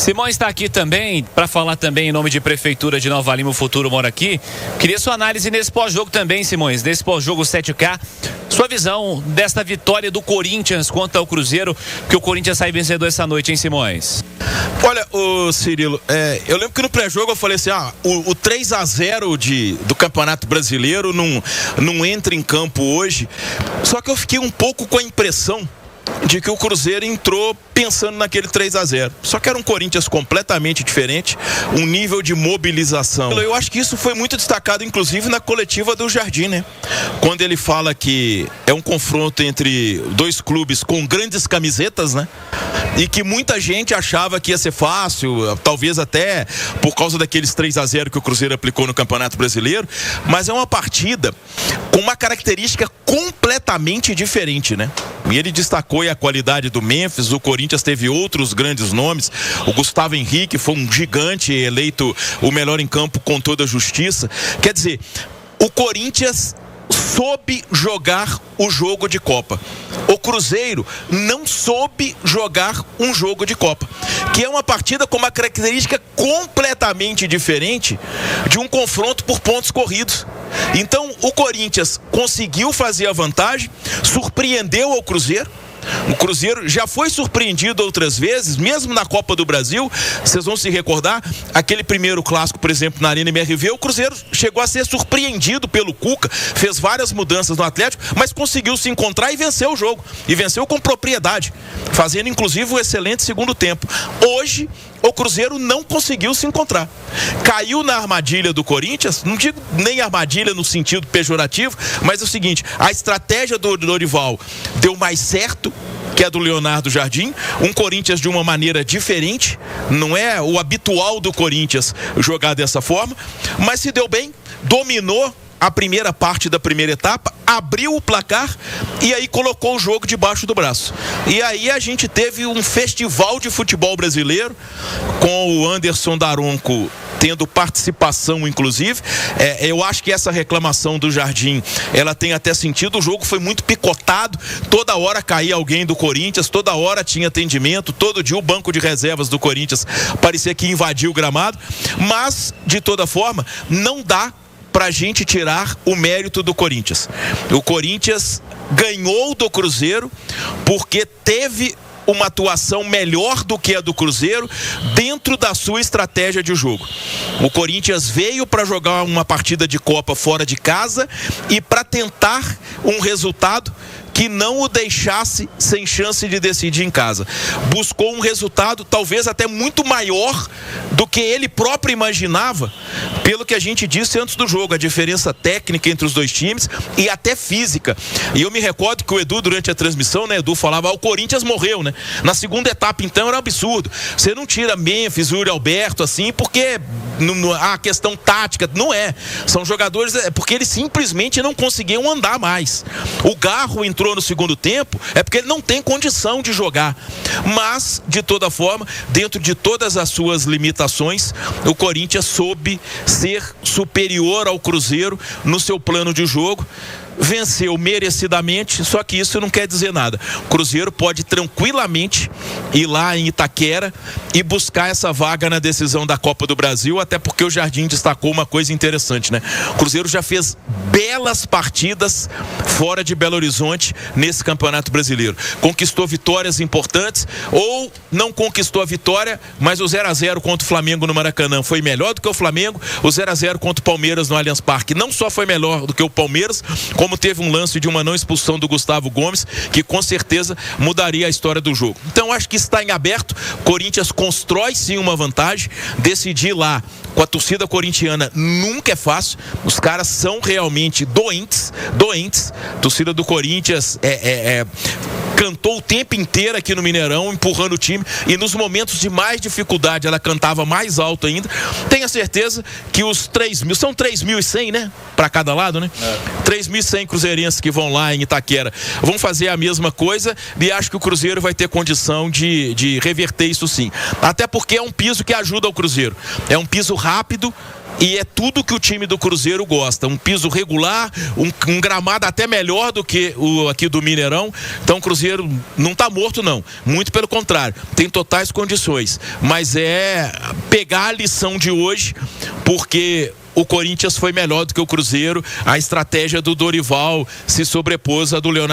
Simões está aqui também para falar também em nome de Prefeitura de Nova Lima, o futuro mora aqui. Queria sua análise nesse pós-jogo também, Simões, nesse pós-jogo 7K. Sua visão desta vitória do Corinthians contra o Cruzeiro, que o Corinthians sai vencedor essa noite, hein, Simões? Olha, Cirilo, eu lembro que no pré-jogo eu falei assim, o 3-0 do Campeonato Brasileiro não entra em campo hoje, só que eu fiquei um pouco com a impressão de que o Cruzeiro entrou pensando naquele 3-0. Só que era um Corinthians completamente diferente, um nível de mobilização. Eu acho que isso foi muito destacado, inclusive, na coletiva do Jardim, né? Quando ele fala que é um confronto entre dois clubes com grandes camisetas, né? E que muita gente achava que ia ser fácil, talvez até por causa daqueles 3-0 que o Cruzeiro aplicou no Campeonato Brasileiro, mas é uma partida com uma característica completamente diferente, né? E ele destacou a qualidade do Memphis. O Corinthians teve outros grandes nomes. O Gustavo Henrique foi um gigante, eleito o melhor em campo com toda a justiça. Quer dizer, o Corinthians soube jogar o jogo de Copa. O Cruzeiro não soube jogar um jogo de Copa, que é uma partida com uma característica completamente diferente de um confronto por pontos corridos. Então o Corinthians conseguiu fazer a vantagem, surpreendeu ao Cruzeiro. O Cruzeiro já foi surpreendido outras vezes, mesmo na Copa do Brasil. Vocês vão se recordar, aquele primeiro clássico, por exemplo, na Arena MRV, o Cruzeiro chegou a ser surpreendido pelo Cuca, fez várias mudanças no Atlético, mas conseguiu se encontrar e venceu o jogo. E venceu com propriedade, fazendo inclusive um excelente segundo tempo. Hoje, o Cruzeiro não conseguiu se encontrar. Caiu na armadilha do Corinthians, não digo nem armadilha no sentido pejorativo, mas é o seguinte, a estratégia do Dorival deu mais certo que a do Leonardo Jardim, um Corinthians de uma maneira diferente, não é o habitual do Corinthians jogar dessa forma, mas se deu bem, dominou a primeira parte da primeira etapa, abriu o placar e aí colocou o jogo debaixo do braço. E aí a gente teve um festival de futebol brasileiro, com o Anderson Daronco tendo participação, inclusive. Eu acho que essa reclamação do Jardim, ela tem até sentido. O jogo foi muito picotado, toda hora caía alguém do Corinthians, toda hora tinha atendimento, todo dia o banco de reservas do Corinthians parecia que invadiu o gramado, mas, de toda forma, não dá pra gente tirar o mérito do Corinthians. O Corinthians ganhou do Cruzeiro porque teve uma atuação melhor do que a do Cruzeiro dentro da sua estratégia de jogo. O Corinthians veio para jogar uma partida de Copa fora de casa e para tentar um resultado que não o deixasse sem chance de decidir em casa. Buscou um resultado talvez até muito maior do que ele próprio imaginava, pelo que a gente disse antes do jogo, a diferença técnica entre os dois times e até física. E eu me recordo que o Edu, durante a transmissão, né, Edu falava, o Corinthians morreu, né? Na segunda etapa, então, era um absurdo. Você não tira Memphis, Yuri Alberto, assim, porque a questão tática, não é. São jogadores, porque eles simplesmente não conseguiam andar mais. O Garro entrou no segundo tempo, é porque ele não tem condição de jogar. Mas, de toda forma, dentro de todas as suas limitações, o Corinthians soube ser superior ao Cruzeiro no seu plano de jogo. Venceu merecidamente, só que isso não quer dizer nada. O Cruzeiro pode tranquilamente ir lá em Itaquera e buscar essa vaga na decisão da Copa do Brasil, até porque o Jardim destacou uma coisa interessante, né? O Cruzeiro já fez belas partidas fora de Belo Horizonte nesse Campeonato Brasileiro. Conquistou vitórias importantes, ou não conquistou a vitória, mas o 0-0 contra o Flamengo no Maracanã foi melhor do que o Flamengo. O 0-0 contra o Palmeiras no Allianz Parque não só foi melhor do que o Palmeiras, como teve um lance de uma não expulsão do Gustavo Gomes, que com certeza mudaria a história do jogo. Então acho que está em aberto. Corinthians constrói sim uma vantagem. Decidir lá com a torcida corintiana nunca é fácil. Os caras são realmente doentes. A torcida do Corinthians cantou o tempo inteiro aqui no Mineirão, empurrando o time, e nos momentos de mais dificuldade ela cantava mais alto ainda. Tenha certeza que os 3.000, são 3.100, né? Para cada lado, né? 3.100 cruzeirenses que vão lá em Itaquera vão fazer a mesma coisa, e acho que o Cruzeiro vai ter condição de reverter isso sim. Até porque é um piso que ajuda o Cruzeiro. É um piso rápido, e é tudo que o time do Cruzeiro gosta. Um piso regular, um gramado até melhor do que o aqui do Mineirão. Então o Cruzeiro não está morto, não. Muito pelo contrário, tem totais condições. Mas é pegar a lição de hoje, porque o Corinthians foi melhor do que o Cruzeiro. A estratégia do Dorival se sobrepôs à do Leonardo